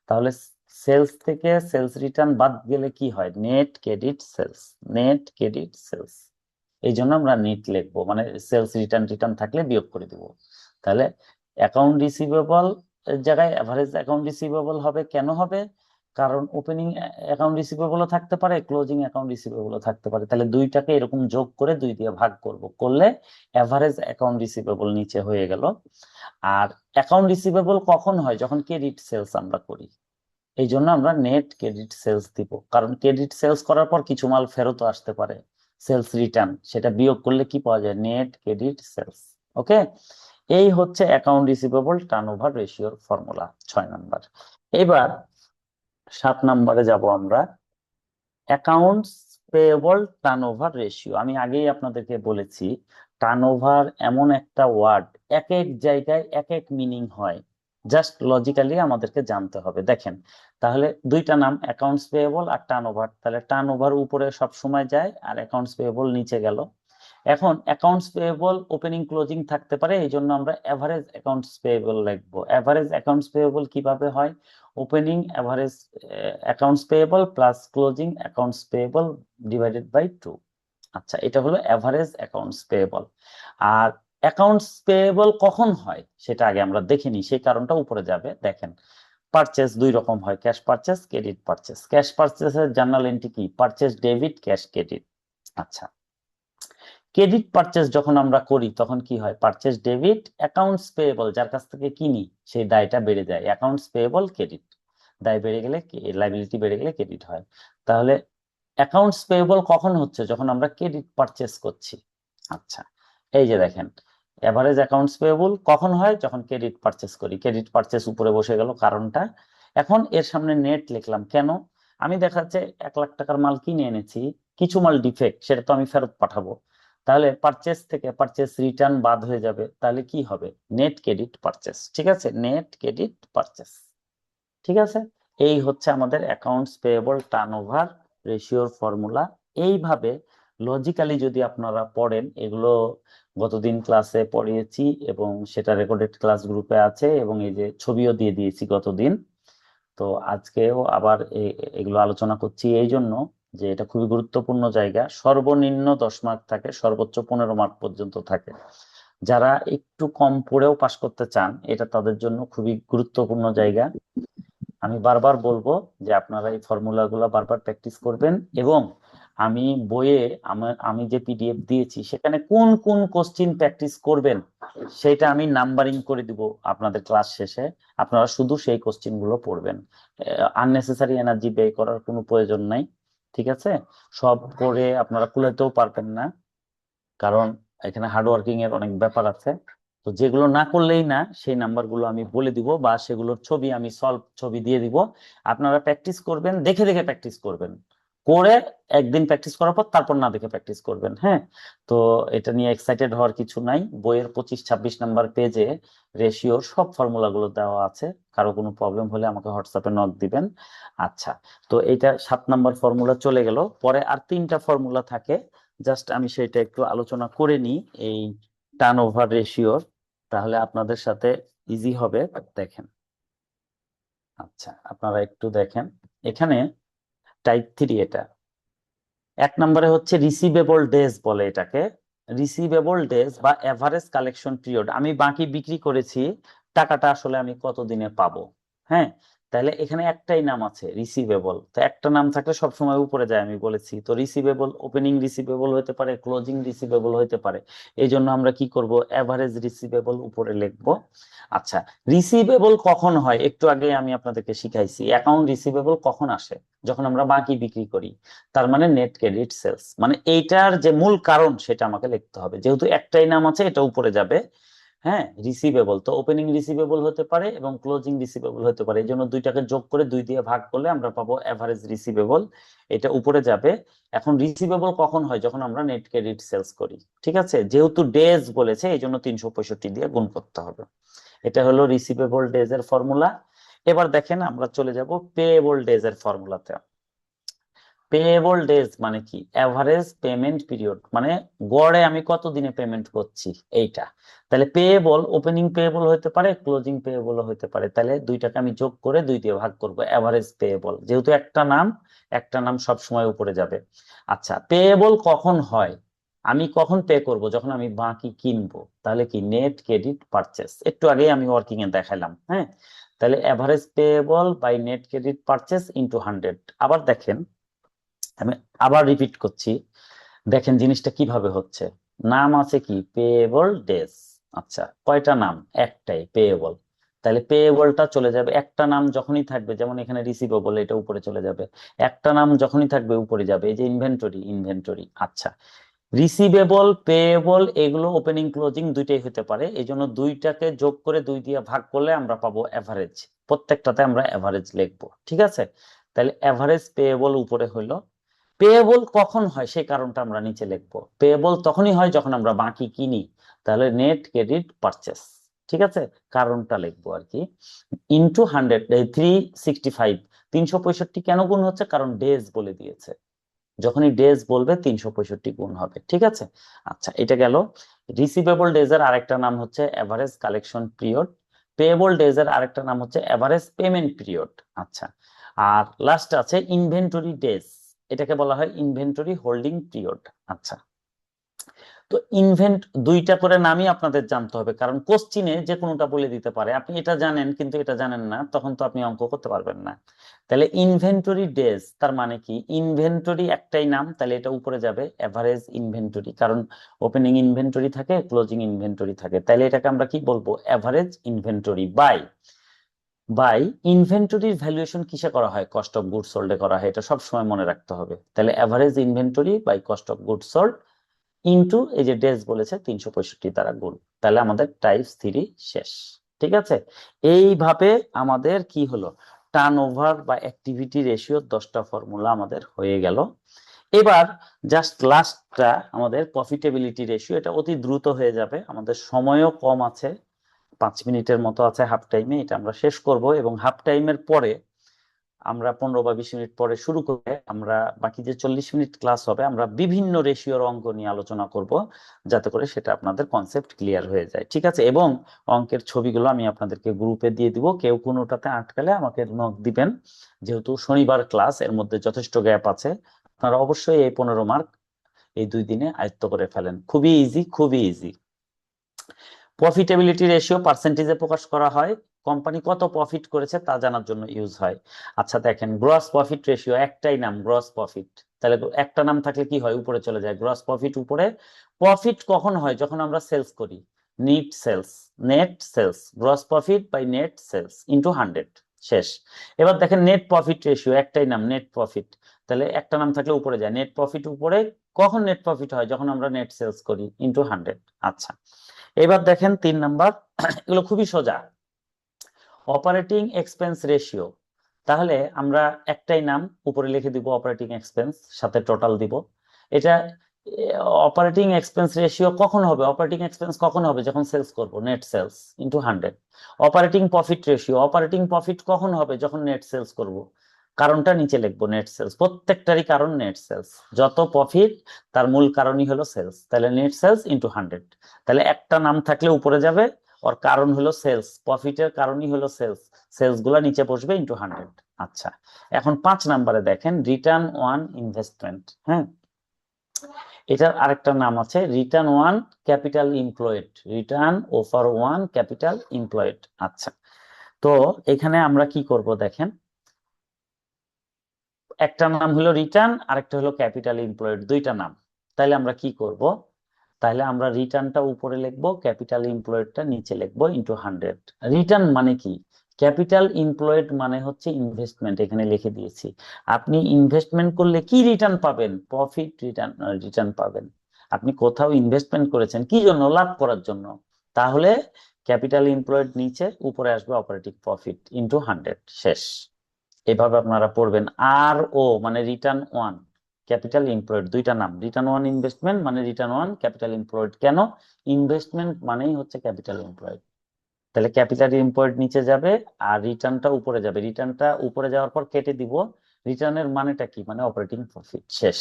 Speaker 1: তাহলে সেলস থেকে সেলস রিটার্ন বাদ গেলে কি হয়? Net credit sales, net credit sales. এই জন্য আমরা নেট লিখবো, মানে সেলস রিটার্ন রিটার্ন থাকলে বিয়োগ করে দিব। তাহলে অ্যাকাউন্ট রিসিভেবল এর জায়গায় এভারেজ অ্যাকাউন্ট রিসিভেবল হবে। কেন হবে? কারণ ওপেনিং অ্যাকাউন্ট রিসিভেবলও থাকতে পারে, ক্লোজিং অ্যাকাউন্ট রিসিভেবলও থাকতে পারে। তাহলে 2টাকে এরকম যোগ করে 2 দিয়ে ভাগ করব, করলে এভারেজ অ্যাকাউন্ট রিসিভেবল নিচে হয়ে গেল। আর অ্যাকাউন্ট রিসিভেবল কখন হয়? যখন ক্রেডিট সেলস আমরা করি। এই জন্য আমরা নেট ক্রেডিট সেলস দিব, কারণ ক্রেডিট সেলস করার পর কিছু মাল ফেরতও আসতে পারে, সেলস রিটার্ন, সেটা বিয়োগ করলে কি পাওয়া যায়? Net credit sales. ওকে, এই হচ্ছে অ্যাকাউন্ট রিসিভেবল টার্নওভার রেশিওর ফর্মুলা 6 নাম্বার। এবার 7 নম্বরে যাব আমরা, অ্যাকাউন্টস পেয়েবল টার্নওভার রেশিও। আমি আগেই আপনাদেরকে বলেছি টার্নওভার এমন একটা ওয়ার্ড, এক এক জায়গায় এক এক মিনিং হয়, জাস্ট লজিক্যালি আমাদেরকে জানতে হবে। দেখেন তাহলে 2টা নাম, অ্যাকাউন্টস পেয়েবল আর টার্নওভার। তাহলে টার্নওভার উপরে সব সময় যায় আর অ্যাকাউন্টস পেয়েবল নিচে গেল। এখন অ্যাকাউন্টস পেয়েবল ওপেনিং ক্লোজিং থাকতে পারে, এই জন্য আমরা এভারেজ অ্যাকাউন্টস পেয়েবল লিখবো। এভারেজ অ্যাকাউন্টস পেয়েবল কিভাবে হয়? Opening average accounts payable plus closing accounts payable divided by 2। আচ্ছা, এটা হলো এভারেজ অ্যাকাউন্টস পেয়েবল। আর অ্যাকাউন্টস পেয়েবল কখন হয় সেটা আগে আমরা দেখে নিই, সেই কারণটা উপরে যাবে। দেখেন পারচেস 2 রকম হয়, cash purchase, credit purchase. Cash পারচেসের জার্নাল এন্ট্রি কি? Purchase debit, cash credit. আচ্ছা, ক্রেডিট পারচেস যখন আমরা করি তখন কি হয়? পারচেস ডেবিট, অ্যাকাউন্টস পেয়েবল যার কাছ থেকে কিনি সেই দায়টা বেড়ে যায়, অ্যাকাউন্টস পেয়েবল ক্রেডিট। দায় বেড়ে গেলে লাইবিলিটি বেড়ে গেলে ক্রেডিট হয়। তাহলে অ্যাকাউন্টস পেয়েবল কখন হচ্ছে? যখন আমরা ক্রেডিট পারচেস করছি। আচ্ছা, এই যে দেখেন এভারেজ অ্যাকাউন্টস পেয়েবল কখন হয়? যখন ক্রেডিট পারচেস করি। ক্রেডিট পারচেস উপরে বসে গেল, কারণটা। এখন এর সামনে নেট লিখলাম কেন? আমি দেখা যাচ্ছে 1 লাখ টাকার মাল কিনে এনেছি, কিছু মাল ডিফেক্ট, সেটা তো আমি ফেরত পাঠাবো। তাহলে পারচেস থেকে পারচেস রিটার্ন বাদ হয়ে যাবে, তাহলে কি হবে? Net credit purchase. ঠিক আছে, নেট ক্রেডিট পারচেস। ঠিক আছে, এই হচ্ছে আমাদের অ্যাকাউন্টস পেয়েবল টার্নওভার রেশিওর ফর্মুলা। এইভাবে লজিক্যালি যদি আপনারা পড়েন, এগুলো গতদিন ক্লাসে পড়িয়েছি এবং সেটা রেকর্ডেড ক্লাস গ্রুপে আছে, এবং এই যে ছবিও দিয়ে দিয়েছি গতদিন। তো আজকেও আবার এগুলো আলোচনা করছি এই জন্য যে এটা খুবই গুরুত্বপূর্ণ জায়গা। সর্বনিম্ন 10 মার্ক থাকে, সর্বোচ্চ 15 মার্ক পর্যন্ত থাকে। যারা একটু কম পড়েও পাশ করতে চান, এটা তাদের জন্য খুবই গুরুত্বপূর্ণ জায়গা। আমি বারবার বলবো যে আপনারা এই ফর্মুলাগুলো বারবার প্র্যাকটিস করবেন, এবং আমি বইয়ে আমি যে পিডিএফ দিয়েছি সেখানে কোন কোন কোশ্চিন প্র্যাকটিস করবেন সেটা আমি নাম্বারিং করে দিব আপনাদের ক্লাস শেষে। আপনারা শুধু সেই কোশ্চিন গুলো পড়বেন, আননেসেসারি এনার্জি ব্যয় করার কোনো প্রয়োজন নাই। ঠিক আছে, সব করে আপনারা কুলাতেও পারবেন না, কারণ এখানে হার্ডওয়ার্কিং এর অনেক ব্যাপার আছে। তো যেগুলো না করলেই না, সেই নাম্বারগুলো আমি বলে দিব, বা সেগুলোর ছবি আমি সলভ ছবি দিয়ে দিব। আপনারা প্র্যাকটিস করবেন, দেখে দেখে প্র্যাকটিস করবেন, করে একদিন প্র্যাকটিস করার পর তারপর না দেখে প্র্যাকটিস করবেন। হ্যাঁ, তো এটা নিয়ে এক্সাইটেড হওয়ার কিছু নাই। বইয়ের 25-26 নাম্বার পেজে রেশিওর সব ফর্মুলাগুলো দেওয়া আছে। কারো কোনো প্রবলেম হলে আমাকে হোয়াটসঅ্যাপে নক দিবেন। আচ্ছা, তো এইটা 7 নাম্বার ফর্মুলা চলে গেল। পরে আর 3টা ফর্মুলা থাকে, জাস্ট আমি সেটা একটু আলোচনা করে নিই এই টার্নওভার রেশিওর, তাহলে আপনাদের সাথে ইজি হবে। দেখেন, আচ্ছা আপনারা একটু দেখেন, এখানে টাইপ 3 এটা। 1 নম্বরে হচ্ছে রিসিভেবল ডেজ বলে এটাকে। রিসিভেবল ডেজ বা এভারেজ কালেকশন পিরিয়ড, আমি বাকি বিক্রি করেছি, টাকাটা আসলে আমি কতদিনে পাবো। হ্যাঁ, তাহলে এখানে একটাই নাম আছে, রিসিভেবল। তো একটা নাম থাকলে সবসময় উপরে যায়, আমি বলেছি তো। রিসিভেবল ওপেনিং রিসিভেবল হতে পারে, ক্লোজিং রিসিভেবল হতে পারে। এই জন্য আমরা কি করব? এভারেজ রিসিভেবল উপরে লিখবো। আচ্ছা, রিসিভেবল কখন হয়? একটু আগে আমি আপনাদেরকে শিখাইছি, অ্যাকাউন্ট রিসিভেবল কখন আসে? যখন আমরা বাকি বিক্রি করি। তার মানে নেট ক্রেডিট সেলস, মানে এইটার যে মূল কারণ সেটা আমাকে লিখতে হবে। যেহেতু একটাই নাম আছে, এটা উপরে যাবে। হ্যাঁ, রিসিভেবল তো ওপেনিং রিসিভেবল হতে পারে এবং ক্লোজিং রিসিভেবল হতে পারে। এই জন্য দুইটাকে যোগ করে 2 দিয়ে ভাগ করলে আমরা পাবো এভারেজ রিসিভেবল, এটা উপরে যাবে। এখন রিসিভেবল কখন হয়? যখন আমরা নেট ক্রেডিট সেলস করি। ঠিক আছে, যেহেতু ডেজ বলেছে এই জন্য 365 দিয়ে গুণ করতে হবে। এটা হলো রিসিভেবল ডেজ এর ফর্মুলা। এবার দেখেন, আমরা চলে যাব পেয়েবল ডেজ এর ফর্মুলাতে। পেয়েবল ডেজ মানে কি? এভারেজ পেমেন্ট পিরিয়ড, মানে গড়ে আমি কত দিনে পেমেন্ট করছি এইটা। তাহলে পেয়েবল ওপেনিং পেয়েবল হতে পারে, ক্লোজিং পেয়েবল হতে পারে। তাহলে দুইটাকে আমি যোগ করে 2 দিয়ে ভাগ করব, এভারেজ পেয়েবল। যেহেতু একটা নাম, একটা নাম সব সময় উপরে যাবে। আচ্ছা, পেয়েবল কখন হয়? আমি কখন পে করব? যখন আমি বাকি কিনবো। তাহলে কি? নেট ক্রেডিট পারচেস, একটু আগে আমি ওয়ার্কিং এ দেখালাম। হ্যাঁ, তাহলে average payable by net credit purchase into 100। আবার দেখেন, আমি আবার রিপিট করছি, দেখেন জিনিসটা কিভাবে হচ্ছে। নাম আছে কি? Payable days. আচ্ছা, কয়টা নাম? একটাই, পেয়েবল। তাহলে পেয়েবলটা চলে যাবে, একটা নাম যখনই থাকবে, যেমন এখানে রিসিভেবল, এটা উপরে চলে যাবে। একটা নাম যখনই থাকবে উপরে যাবে, এই যে ইনভেন্টরি, ইনভেন্টরি। আচ্ছা, রিসিভেবল পেয়েবল এগুলো ওপেনিং ক্লোজিং দুইটাই হতে পারে, এই জন্য দুইটাকে যোগ করে 2 দিয়ে ভাগ করলে আমরা পাবো এভারেজ। প্রত্যেকটাতে আমরা এভারেজ লিখবো। ঠিক আছে, তাহলে এভারেজ পেয়েবল উপরে হইলো। পেয়েবল কখন হয় সেই কারণটা আমরা নিচে লিখবো। পেয়েবল তখনই হয় যখন আমরা বাকি কিনি, তাহলে নেট ক্রেডিট পারচেস। ঠিক আছে, কারণটা লিখবো আর কি। ইনটু 100, 365, 365 কেন গুণ হচ্ছে? কারণ ডেজ বলে দিয়েছে, যখনই ডেজ বলবে 365 গুণ হবে। ঠিক আছে, আচ্ছা এটা গেল। রিসিভেবল ডেজ এর আরেকটা নাম হচ্ছে average collection period. Payable days এর আরেকটা নাম হচ্ছে এভারেজ পেমেন্ট পিরিয়ড। আচ্ছা, আর লাস্ট আছে ইনভেন্টরি ডেজ, এটাকে বলা হয় ইনভেন্টরি হোল্ডিং পিরিয়ড। আচ্ছা, তো ইনভেন্ট দুইটা করে নামই আপনাদের জানতে হবে, কারণ কোশ্চিনে যে কোনোটা বলে দিতে পারে। আপনি এটা জানেন কিন্তু এটা জানেন না, তখন তো আপনি অঙ্ক করতে পারবেন না। তাহলে ইনভেন্টরি ডেজ তার মানে কি? ইনভেন্টরি একটাই নাম, তাহলে এটা উপরে যাবে এভারেজ ইনভেন্টরি, কারণ ওপেনিং ইনভেন্টরি থাকে, ক্লোজিং ইনভেন্টরি থাকে। তাহলে এটাকে আমরা কি বলবো? এভারেজ ইনভেন্টরি বাই বাই ইনভেন্টরির ভ্যালুয়েশন কিসে করা হয়? কস্ট অফ গুডস সোল্ডে করা হয়, এটা সব সময় মনে রাখতে হবে। তাহলে average inventory by cost of goods sold into এই যে ডেজ বলেছে 365 দ্বারা গুণ, তাহলে আমাদের টাইপস 3 শেষ। ঠিক আছে, এইভাবে আমাদের কি হলো, টার্নওভার বা অ্যাক্টিভিটি রেশিও 10টা ফর্মুলা আমাদের হয়ে গেল। এবার জাস্ট লাস্টটা আমাদের প্রফিটেবিলিটি রেশিও, এটা অতি দ্রুত হয়ে যাবে, আমাদের সময়ও কম আছে, 5 মিনিটের মতো আছে হাফ টাইমে, এটা আমরা শেষ করব। এবং হাফ টাইমের পরে আমরা 15 বা 20 মিনিট পরে শুরু করে আমরা বাকি যে 40 মিনিট ক্লাস হবে আমরা বিভিন্ন রেশিওর অঙ্ক নিয়ে আলোচনা করব, যাতে করে সেটা আপনাদের কনসেপ্ট ক্লিয়ার হয়ে যায়। ঠিক আছে, এবং অঙ্কের ছবিগুলো আমি আপনাদেরকে গ্রুপে দিয়ে দিব, কেউ কোনোটাতে আটকালে আমাকে নক দিবেন। যেহেতু শনিবার ক্লাস, এর মধ্যে যথেষ্ট গ্যাপ আছে, আপনারা অবশ্যই এই 15 মার্ক এই 2 দিনে আয়ত্ত করে ফেলেন। খুবই ইজি, খুবই ইজি। প্রফিটেবিলিটি রেশিও পার্সেন্টেজে প্রকাশ করা হয়, কোম্পানি কত প্রফিট করেছে তা জানার জন্য ইউজ হয়। আচ্ছা দেখেন, গ্রস প্রফিট রেশিও, একটাই নাম গ্রস প্রফিট, তাহলে একটা নাম থাকলে কি হয়, উপরে চলে যায় গ্রস প্রফিট উপরে। প্রফিট কখন হয়, যখন আমরা সেলস করি, net sales, net sales, gross profit by net sales into 100, শেষ। এবার দেখেন নেট প্রফিট রেশিও, একটাই নাম নেট প্রফিট, তাহলে একটা নাম থাকলে উপরে যায়, নেট প্রফিট উপরে, কখন নেট প্রফিট হয়, যখন আমরা নেট সেলস করি ইনটু 100। আচ্ছা, এবার দেখেন 3 নাম্বার, এগুলো খুবই সোজা, অপারেটিং এক্সপেন্স রেশিও। তাহলে আমরা একটাই নাম উপরে লিখে দিব অপারেটিং এক্সপেন্স, সাথে টোটাল দিব। এটা অপারেটিং এক্সপেন্স রেশিও কখন হবে, অপারেটিং এক্সপেন্স কখন হবে, যখন সেলস করব, net sales into 100। Operating profit ratio, operating profit কখন হবে, যখন নেট সেলস করব, কারণটা নিচে লিখবো, নেট সেলস, প্রত্যেকটারই কারণ নেট সেলস, যত প্রফিট তার মূল কারণই হলো সেলস, তাহলে নেট সেলস ইনটু 100। তাহলে একটা নাম থাকলে উপরে যাবে, ওর কারণ হলো সেলস, প্রফিটের কারণই হলো সেলস, সেলস গুলা নিচে বসবে ইনটু 100। আচ্ছা, এখন 5 নাম্বারে দেখেন রিটার্ন ওয়ান ইনভেস্টমেন্ট। হ্যাঁ, এটার আরেকটা নাম আছে return one capital employed, return over one capital employed. আচ্ছা, তো এখানে আমরা কি করব দেখেন, একটা নাম হলো রিটার্ন, আরেকটা হলো ক্যাপিটাল এমপ্লয়েড, দুইটা নাম। তাহলে আমরা কি করব, তাহলে আমরা রিটার্নটা উপরে লিখবো, ক্যাপিটাল এমপ্লয়েডটা নিচে লিখবো ইনটু 100। রিটার্ন মানে কি, ক্যাপিটাল এমপ্লয়েড মানে হচ্ছে ইনভেস্টমেন্ট, এখানে লিখে দিয়েছি। আপনি ইনভেস্টমেন্ট করলে কি রিটার্ন পাবেন, প্রফিট রিটার্ন, রিটার্ন পাবেন। আপনি কোথাও ইনভেস্টমেন্ট করেছেন কি জন্য, লাভ করার জন্য, তাহলে ক্যাপিটাল এমপ্লয়েড নিচে, উপরে আসবে অপারেটিং প্রফিট ইনটু 100, শেষ। এভাবে আপনারা পড়বেন। আর ও মানে রিটার্ন ওয়ান ক্যাপিটাল এমপ্লয়েড, দুইটা নাম, রিটার্ন ওয়ান ইনভেস্টমেন্ট মানে রিটার্ন ওয়ান ক্যাপিটাল এমপ্লয়েড, কেন, ইনভেস্টমেন্ট মানেই হচ্ছে ক্যাপিটাল এমপ্লয়েড। তাহলে ক্যাপিটাল এমপ্লয়েড নিচে যাবে আর রিটার্নটা উপরে যাবে, রিটার্নটা উপরে যাওয়ার পর কেটে দিব, রিটার্নের মানেটা কি, মানে অপারেটিং প্রফিট, শেষ।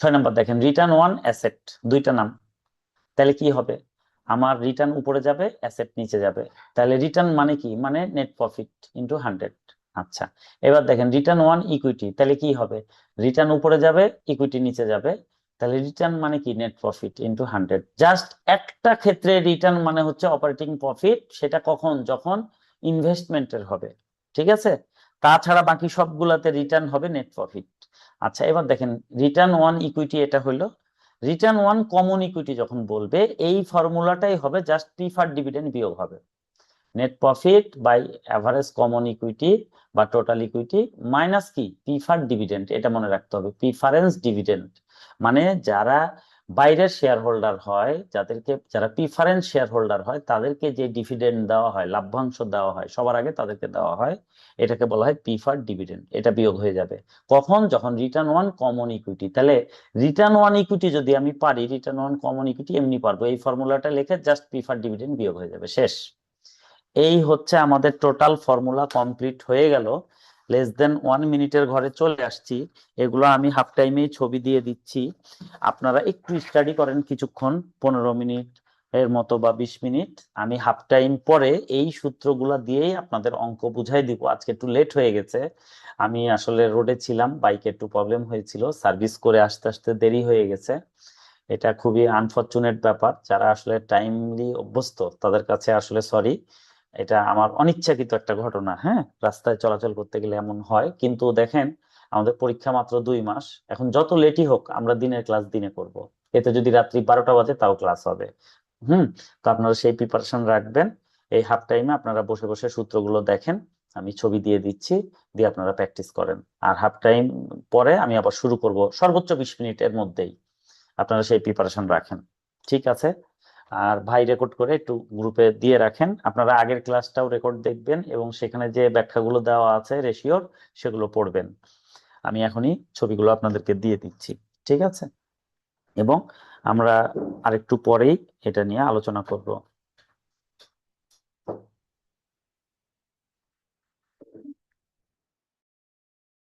Speaker 1: 6 নাম্বার দেখেন রিটার্ন ওয়ান অ্যাসেট, দুইটা নাম, তাহলে কি হবে, আমার রিটার্ন উপরে যাবে, অ্যাসেট নিচে যাবে, তাহলে রিটার্ন মানে কি, মানে নেট প্রফিট ইনটু 100। আচ্ছা, এবার দেখেন রিটার্ন ওয়ান ইকুইটি, তাহলে কি হবে, রিটার্ন উপরে যাবে, ইকুইটি নিচে যাবে, তাহলে রিটার্ন মানে কি, নেট প্রফিট ইনটু 100। জাস্ট একটা ক্ষেত্রে রিটার্ন মানে হচ্ছে অপারেটিং প্রফিট, সেটা কখন, যখন ইনভেস্টমেন্টের হবে। ঠিক আছে, তাছাড়া বাকি সবগুলাতে রিটার্ন হবে নেট প্রফিট। আচ্ছা, এবার দেখেন রিটার্ন ওয়ান ইকুইটি, এটা হলো রিটার্ন ওয়ান কমন ইকুইটি, যখন বলবে এই ফর্মুলাটাই হবে, জাস্ট প্রিফার্ড ডিভিডেন্ড বিয়োগ হবে, net profit by average common equity বা টোটাল ইকুইটি মাইনাস কি, প্রিফার্ড ডিভিডেন্ড, এটা মনে রাখতে হবে, প্রিফারেন্স ডিভিডেন্ড মানে যারা বাইরের শেয়ার হোল্ডার হয়, যাদেরকে, যারা প্রিফারেন্স শেয়ার হোল্ডার হয় তাদেরকে যে ডিভিডেন্ড দেওয়া হয়, লাভ্যাংশ দেওয়া হয়, সবার আগে তাদেরকে দেওয়া হয়, এটাকে বলা হয় প্রিফার্ড ডিভিডেন্ড, এটা বিয়োগ হয়ে যাবে কখন, যখন রিটার্ন ওয়ান কমন ইকুইটি। তাহলে রিটার্ন ওয়ান ইকুইটি যদি আমি পারি, রিটার্ন ওয়ান কমন ইকুইটি এমনি পারবো, এই ফর্মুলাটা লিখে জাস্ট প্রিফার্ড ডিভিডেন্ড বিয়োগ হয়ে যাবে, শেষ। এই হচ্ছে আমাদের টোটাল ফর্মুলা কমপ্লিট হয়ে গেল। লেস দেন 1 মিনিটের ঘরে চলে আসছি, এগুলো আমি হাফ টাইমেই ছবি দিয়ে দিচ্ছি, আপনারা একটু স্টাডি করেন কিছুক্ষণ, 15 মিনিট এর মতো বা 20 মিনিট। আমি হাফ টাইম পরে এই সূত্রগুলা দিয়েই আপনাদের অঙ্ক বুঝাই দিব। আজকে একটু লেট হয়ে গেছে, আমি আসলে রোডে ছিলাম, বাইকে একটু প্রবলেম হয়েছিল, সার্ভিস করে আসতে আসতে দেরি হয়ে গেছে। এটা খুবই আনফরচুনেট ব্যাপার, যারা আসলে টাইমলি অভ্যস্ত তাদের কাছে আসলে সরি, এটা আমার অনিচ্ছাকৃত একটা ঘটনা। হ্যাঁ, রাস্তায় চলাচল করতে গেলে এমন হয়, কিন্তু দেখেন আমাদের পরীক্ষা মাত্র 2 মাস, এখন যত লেটই হোক আমরা দিনের ক্লাস দিনে করব, এতে যদি রাত্রি 12টা বাজে তাও ক্লাস হবে। হুম, তো আপনারা সেই প্রিপারেশন রাখবেন। এই হাফ টাইমে আপনারা বসে বসে সূত্রগুলো দেখেন, আমি ছবি দিয়ে দিচ্ছি, দিয়ে আপনারা প্র্যাকটিস করেন। আর হাফ টাইম পরে আমি আবার শুরু করব সর্বোচ্চ 20 মিনিটের মধ্যেই। আপনারা সেই প্রিপারেশন রাখেন। ঠিক আছে? আর ভাই রেকর্ড করে একটু গ্রুপে দিয়ে রাখেন। আপনারা আগের ক্লাসটাও রেকর্ড দেখবেন এবং সেখানে যে ব্যাখ্যাগুলো দেওয়া আছে রেশিওর সেগুলো পড়বেন। আমি এখনই ছবিগুলো আপনাদেরকে দিয়ে দিচ্ছি। ঠিক আছে? এবং আমরা আরেকটু পরেই এটা নিয়ে আলোচনা করব।